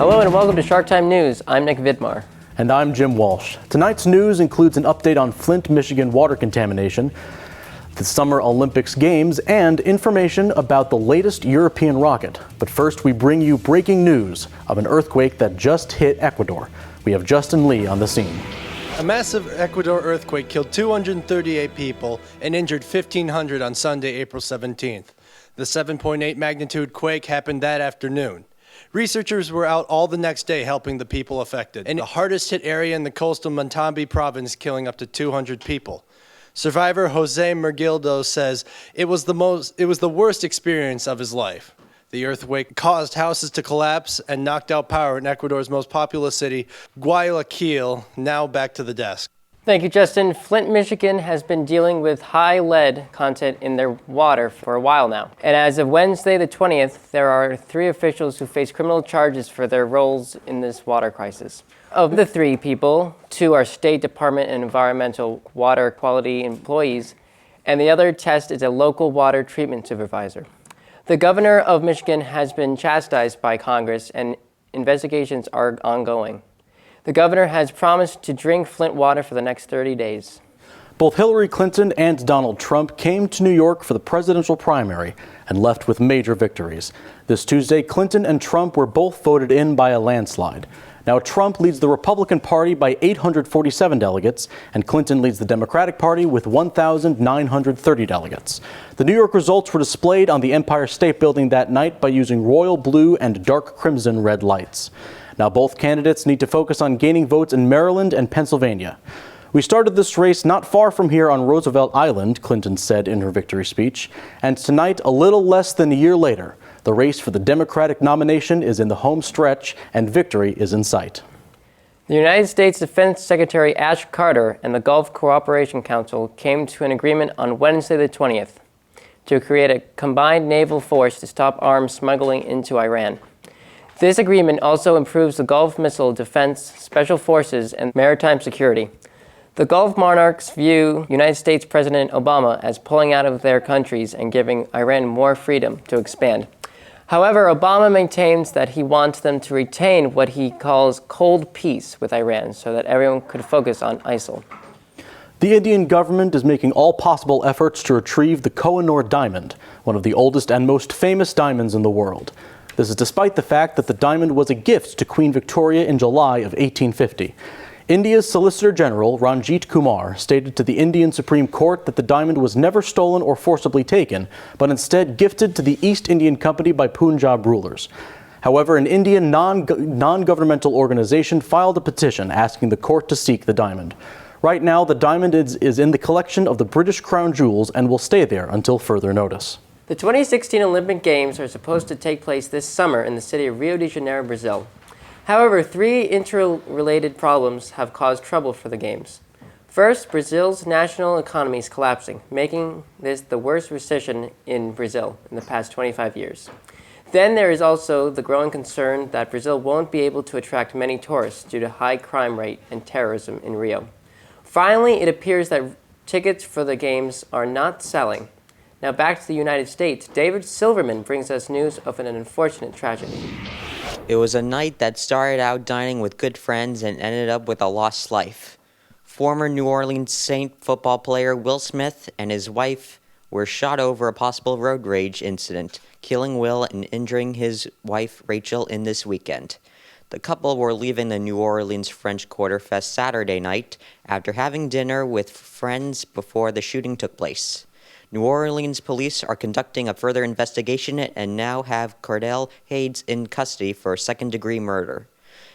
Hello and welcome to Shark Time News. I'm Nick Vidmar. And I'm Jim Walsh. Tonight's news includes an update on Flint, Michigan water contamination, the Summer Olympics Games, and information about the latest European rocket. But first, we bring you breaking news of an earthquake that just hit Ecuador. We have Justin Lee on the scene. A massive Ecuador earthquake killed 238 people and injured 1,500 on Sunday, April 17th. The 7.8 magnitude quake happened that afternoon. Researchers were out all the next day helping the people affected, in the hardest hit area in the coastal Montambi province, killing up to 200 people. Survivor Jose Mergildo says it was the worst experience of his life. The earthquake caused houses to collapse and knocked out power in Ecuador's most populous city, Guayaquil. Now back to the desk. Thank you, Justin. Flint, Michigan has been dealing with high lead content in their water for a while now. And as of Wednesday the 20th, there are 3 officials who face criminal charges for their roles in this water crisis. Of the 3 people, 2 are State Department and Environmental Water Quality employees, and the other test is a local water treatment supervisor. The governor of Michigan has been chastised by Congress, and investigations are ongoing. The governor has promised to drink Flint water for the next 30 days. Both Hillary Clinton and Donald Trump came to New York for the presidential primary and left with major victories. This Tuesday, Clinton and Trump were both voted in by a landslide. Now, Trump leads the Republican Party by 847 delegates, and Clinton leads the Democratic Party with 1,930 delegates. The New York results were displayed on the Empire State Building that night by using royal blue and dark crimson red lights. Now, both candidates need to focus on gaining votes in Maryland and Pennsylvania. We started this race not far from here on Roosevelt Island, Clinton said in her victory speech. And tonight, a little less than a year later, the race for the Democratic nomination is in the home stretch and victory is in sight. The United States Defense Secretary Ash Carter and the Gulf Cooperation Council came to an agreement on Wednesday the 20th to create a combined naval force to stop arms smuggling into Iran. This agreement also improves the Gulf Missile Defense, Special Forces, and maritime security. The Gulf monarchs view United States President Obama as pulling out of their countries and giving Iran more freedom to expand. However, Obama maintains that he wants them to retain what he calls cold peace with Iran so that everyone could focus on ISIL. The Indian government is making all possible efforts to retrieve the Koh-i-Noor diamond, one of the oldest and most famous diamonds in the world. This is despite the fact that the diamond was a gift to Queen Victoria in July of 1850. India's Solicitor General, Ranjit Kumar, stated to the Indian Supreme Court that the diamond was never stolen or forcibly taken, but instead gifted to the East Indian Company by Punjab rulers. However, an Indian non-governmental organization filed a petition asking the court to seek the diamond. Right now, the diamond is in the collection of the British Crown Jewels and will stay there until further notice. The 2016 Olympic Games are supposed to take place this summer in the city of Rio de Janeiro, Brazil. However, 3 interrelated problems have caused trouble for the Games. First, Brazil's national economy is collapsing, making this the worst recession in Brazil in the past 25 years. Then there is also the growing concern that Brazil won't be able to attract many tourists due to high crime rate and terrorism in Rio. Finally, it appears that tickets for the Games are not selling. Now back to the United States, David Silverman brings us news of an unfortunate tragedy. It was a night that started out dining with good friends and ended up with a lost life. Former New Orleans Saint football player Will Smith and his wife were shot over a possible road rage incident, killing Will and injuring his wife Rachel in this weekend. The couple were leaving the New Orleans French Quarter Fest Saturday night after having dinner with friends before the shooting took place. New Orleans police are conducting a further investigation and now have Cordell Hayes in custody for second-degree murder.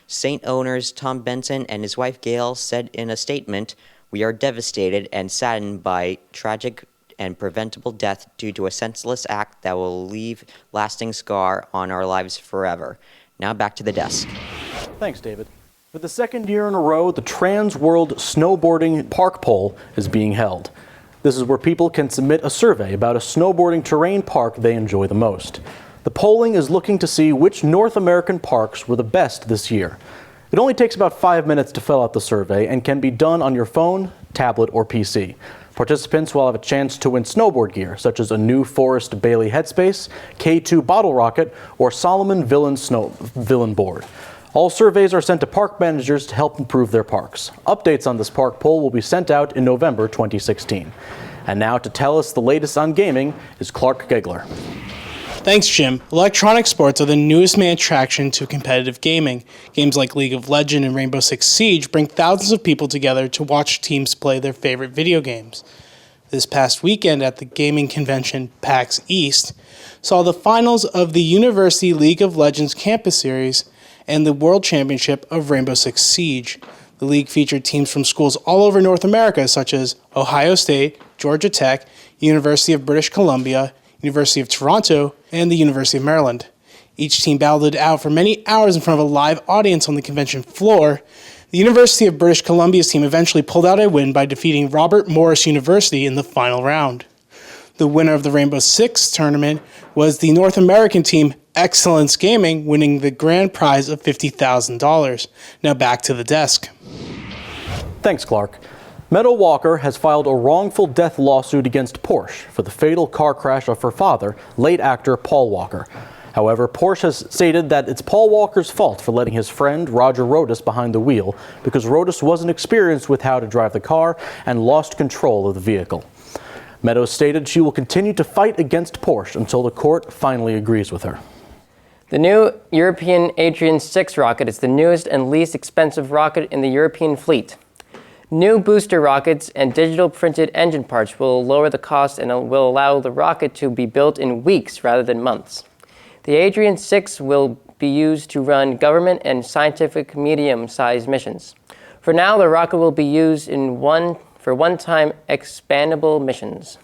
Saint owners Tom Benson and his wife Gail said in a statement, "We are devastated and saddened by tragic and preventable death due to a senseless act that will leave lasting scar on our lives forever." Now back to the desk. Thanks, David. For the second year in a row, the Trans World Snowboarding Park Poll is being held. This is where people can submit a survey about a snowboarding terrain park they enjoy the most. The polling is looking to see which North American parks were the best this year. It only takes about 5 minutes to fill out the survey and can be done on your phone, tablet, or PC. Participants will have a chance to win snowboard gear, such as a new Forrest Bailey headspace, K2 bottle rocket, or Solomon Villain board. All surveys are sent to park managers to help improve their parks. Updates on this park poll will be sent out in November 2016. And now to tell us the latest on gaming is Clark Gegler. Thanks, Jim. Electronic sports are the newest main attraction to competitive gaming. Games like League of Legends and Rainbow Six Siege bring thousands of people together to watch teams play their favorite video games. This past weekend at the gaming convention PAX East saw the finals of the University League of Legends Campus Series and the World Championship of Rainbow Six Siege. The league featured teams from schools all over North America, such as Ohio State, Georgia Tech, University of British Columbia, University of Toronto, and the University of Maryland. Each team battled it out for many hours in front of a live audience on the convention floor. The University of British Columbia's team eventually pulled out a win by defeating Robert Morris University in the final round. The winner of the Rainbow Six tournament was the North American team Excellence Gaming, winning the grand prize of $50,000. Now back to the desk. Thanks, Clark. Meadow Walker has filed a wrongful death lawsuit against Porsche for the fatal car crash of her father, late actor Paul Walker. However, Porsche has stated that it's Paul Walker's fault for letting his friend Roger Rodas behind the wheel because Rodas wasn't experienced with how to drive the car and lost control of the vehicle. Meadows stated she will continue to fight against Porsche until the court finally agrees with her. The new European Adrian 6 rocket is the newest and least expensive rocket in the European fleet. New booster rockets and digital printed engine parts will lower the cost and will allow the rocket to be built in weeks rather than months. The Adrian 6 will be used to run government and scientific medium-sized missions. For now, the rocket will be used for one-time expandable missions.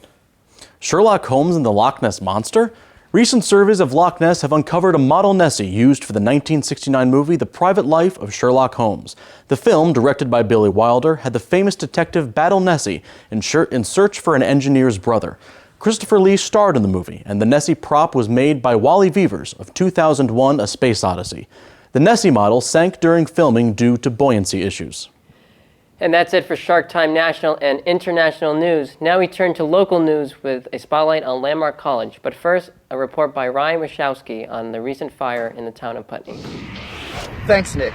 Sherlock Holmes and the Loch Ness Monster? Recent surveys of Loch Ness have uncovered a model Nessie used for the 1969 movie The Private Life of Sherlock Holmes. The film, directed by Billy Wilder, had the famous detective battle Nessie in search for an engineer's brother. Christopher Lee starred in the movie, and the Nessie prop was made by Wally Weavers of 2001: A Space Odyssey. The Nessie model sank during filming due to buoyancy issues. And that's it for Shark Time National and International News. Now we turn to local news with a spotlight on Landmark College. But first, a report by Ryan Wachowski on the recent fire in the town of Putney. Thanks, Nick.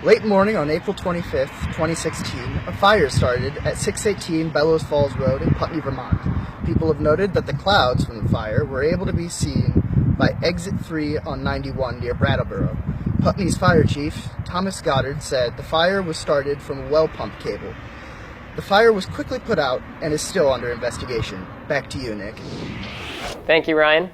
Late morning on April 25th, 2016, a fire started at 618 Bellows Falls Road in Putney, Vermont. People have noted that the clouds from the fire were able to be seen by exit 3 on 91 near Brattleboro. Putney's fire chief, Thomas Goddard, said the fire was started from a well pump cable. The fire was quickly put out and is still under investigation. Back to you, Nick. Thank you, Ryan.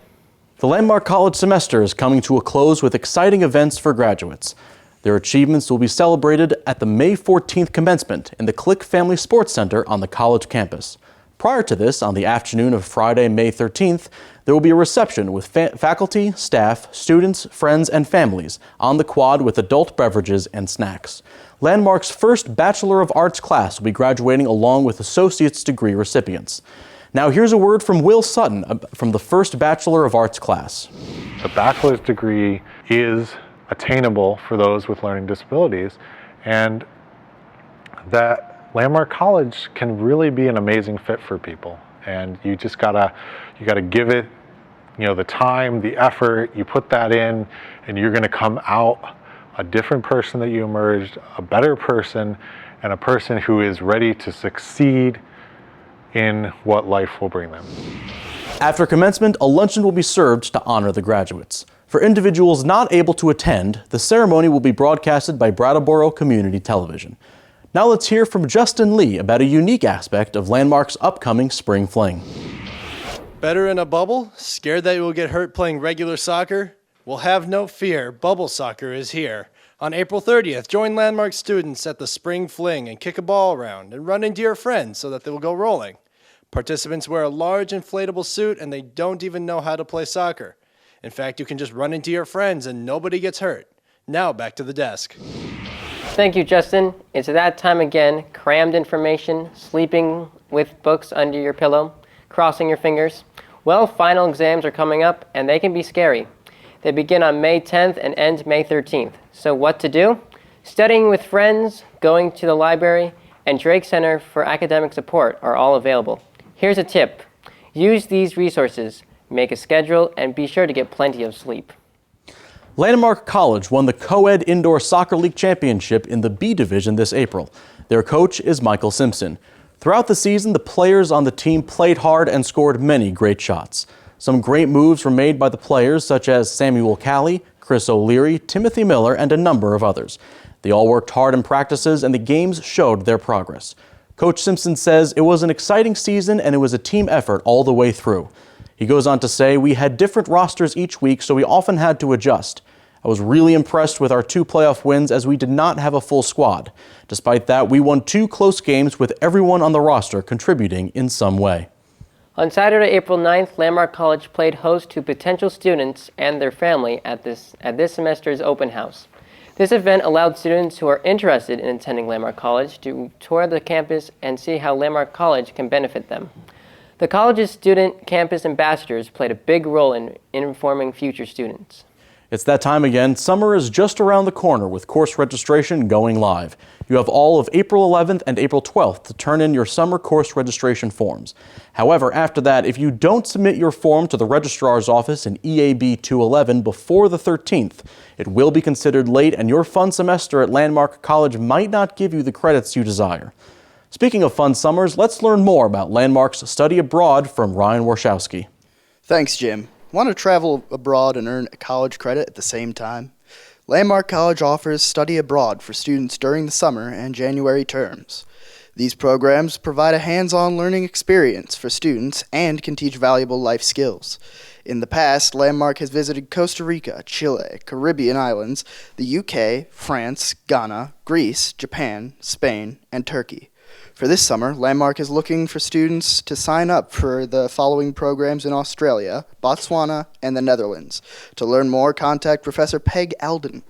The Landmark College semester is coming to a close with exciting events for graduates. Their achievements will be celebrated at the May 14th commencement in the Click Family Sports Center on the college campus. Prior to this, on the afternoon of Friday, May 13th, there will be a reception with faculty, staff, students, friends, and families on the quad with adult beverages and snacks. Landmark's first Bachelor of Arts class will be graduating along with associate's degree recipients. Now here's a word from Will Sutton from the first Bachelor of Arts class. A bachelor's degree is attainable for those with learning disabilities, and that Landmark College can really be an amazing fit for people. And you just gotta give it, the time, the effort. You put that in, and you're gonna come out a different person that you emerged, a better person, and a person who is ready to succeed in what life will bring them. After commencement, a luncheon will be served to honor the graduates. For individuals not able to attend, the ceremony will be broadcasted by Brattleboro Community Television. Now let's hear from Justin Lee about a unique aspect of Landmark's upcoming Spring Fling. Better in a bubble? Scared that you will get hurt playing regular soccer? Well, have no fear. Bubble soccer is here. On April 30th, join Landmark students at the Spring Fling and kick a ball around and run into your friends so that they will go rolling. Participants wear a large inflatable suit and they don't even know how to play soccer. In fact, you can just run into your friends and nobody gets hurt. Now back to the desk. Thank you, Justin. It's that time again. Crammed information, sleeping with books under your pillow, crossing your fingers. Well, final exams are coming up, and they can be scary. They begin on May 10th and end May 13th. So what to do? Studying with friends, going to the library, and Drake Center for Academic Support are all available. Here's a tip. Use these resources. Make a schedule, and be sure to get plenty of sleep. Landmark College won the Co-ed Indoor Soccer League Championship in the B Division this April. Their coach is Michael Simpson. Throughout the season, the players on the team played hard and scored many great shots. Some great moves were made by the players such as Samuel Callie, Chris O'Leary, Timothy Miller, and a number of others. They all worked hard in practices and the games showed their progress. Coach Simpson says it was an exciting season and it was a team effort all the way through. He goes on to say, "We had different rosters each week, so we often had to adjust. I was really impressed with our 2 playoff wins as we did not have a full squad. Despite that, we won 2 close games with everyone on the roster contributing in some way." On Saturday, April 9th, Landmark College played host to potential students and their family at this semester's open house. This event allowed students who are interested in attending Landmark College to tour the campus and see how Landmark College can benefit them. The college's student campus ambassadors played a big role in informing future students. It's that time again. Summer is just around the corner with course registration going live. You have all of April 11th and April 12th to turn in your summer course registration forms. However, after that, if you don't submit your form to the registrar's office in EAB 211 before the 13th, it will be considered late and your fun semester at Landmark College might not give you the credits you desire. Speaking of fun summers, let's learn more about Landmark's study abroad from Ryan Warshawski. Thanks, Jim. Want to travel abroad and earn college credit at the same time? Landmark College offers study abroad for students during the summer and January terms. These programs provide a hands-on learning experience for students and can teach valuable life skills. In the past, Landmark has visited Costa Rica, Chile, Caribbean islands, the UK, France, Ghana, Greece, Japan, Spain, and Turkey. For this summer, Landmark is looking for students to sign up for the following programs in Australia, Botswana, and the Netherlands. To learn more, contact Professor Peg Alden.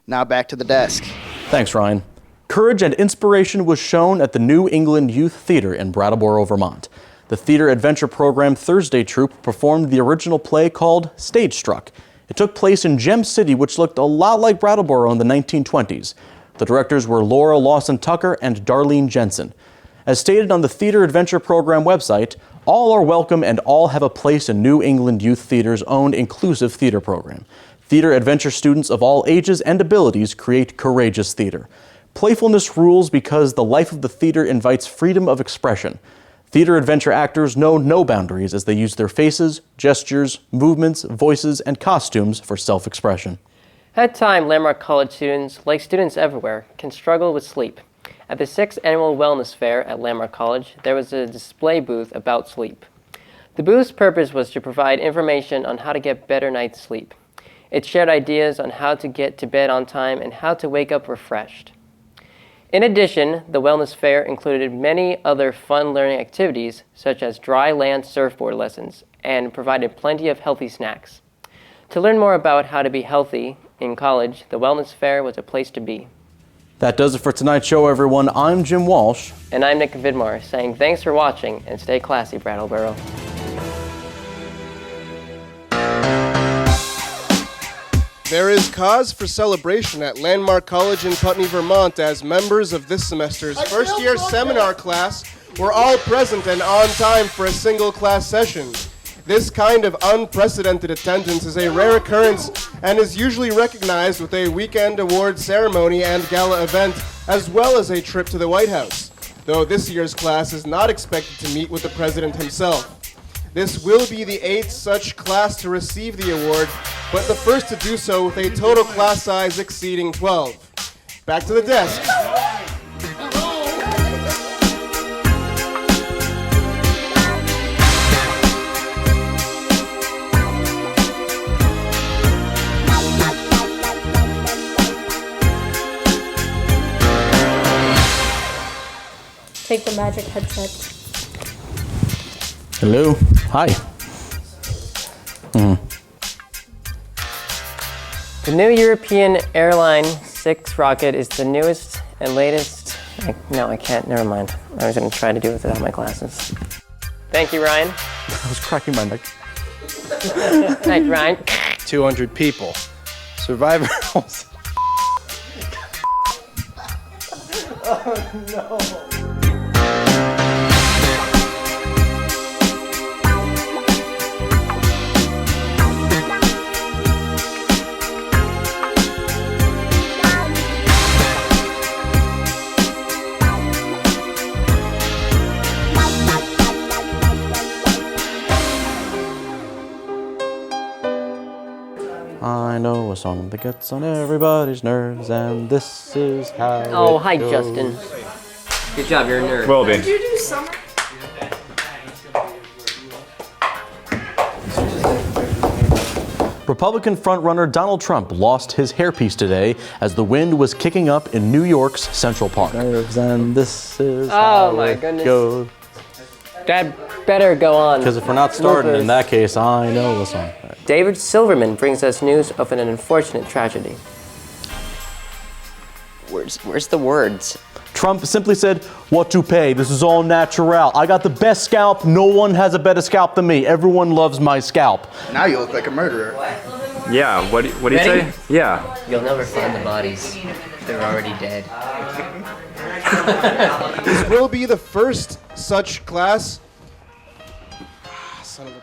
Now back to the desk. Thanks, Ryan. Courage and inspiration was shown at the New England Youth Theater in Brattleboro, Vermont. The Theater Adventure Program Thursday troupe performed the original play called Stage Struck. It took place in Gem City, which looked a lot like Brattleboro in the 1920s. The directors were Laura Lawson Tucker and Darlene Jensen. As stated on the Theater Adventure Program website, all are welcome and all have a place in New England Youth Theater's own inclusive theater program. Theater Adventure students of all ages and abilities create courageous theater. Playfulness rules because the life of the theater invites freedom of expression. Theater Adventure actors know no boundaries as they use their faces, gestures, movements, voices, and costumes for self-expression. At times, Landmark College students, like students everywhere, can struggle with sleep. At the 6th Annual Wellness Fair at Landmark College, there was a display booth about sleep. The booth's purpose was to provide information on how to get better night's sleep. It shared ideas on how to get to bed on time and how to wake up refreshed. In addition, the Wellness Fair included many other fun learning activities, such as dry land surfboard lessons, and provided plenty of healthy snacks. To learn more about how to be healthy in college, the Wellness Fair was a place to be. That does it for tonight's show, everyone. I'm Jim Walsh. And I'm Nick Vidmar, saying thanks for watching and stay classy, Brattleboro. There is cause for celebration at Landmark College in Putney, Vermont, as members of this semester's first-year seminar class were all present and on time for a single class session. This kind of unprecedented attendance is a rare occurrence and is usually recognized with a weekend award ceremony and gala event, as well as a trip to the White House, though this year's class is not expected to meet with the president himself. This will be the 8th such class to receive the award, but the first to do so with a total class size exceeding 12. Back to the desk. Take the magic headset. Hello. Hi. The new European airline 6 rocket is the newest and latest. I can't. Never mind. I was going to try to do it without my glasses. Thank you, Ryan. I was cracking my neck. Thanks, Ryan. 200 people. Survivor. Oh, no. I know a song that gets on everybody's nerves, and this is how Oh, it hi, goes. Justin. Good job, you're a nerd. Will be. Did you do summer? Republican frontrunner Donald Trump lost his hairpiece today as the wind was kicking up in New York's Central Park. And this is Oh my goodness. That better go on. Because if we're not starting Bloopers. in that case, I know the song. David Silverman brings us news of an unfortunate tragedy. Where's the words? Trump simply said, "What to pay? This is all natural. I got the best scalp. No one has a better scalp than me. Everyone loves my scalp." Now you look like a murderer. Yeah, what do you Ready? say? Yeah. You'll never find the bodies. They're already dead. This will be the first such class. Son of a.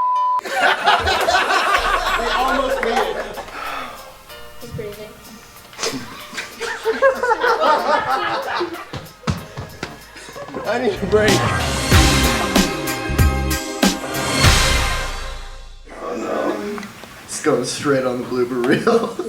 We almost made it. He's breathing. I need a break. It's going straight on the blooper reel.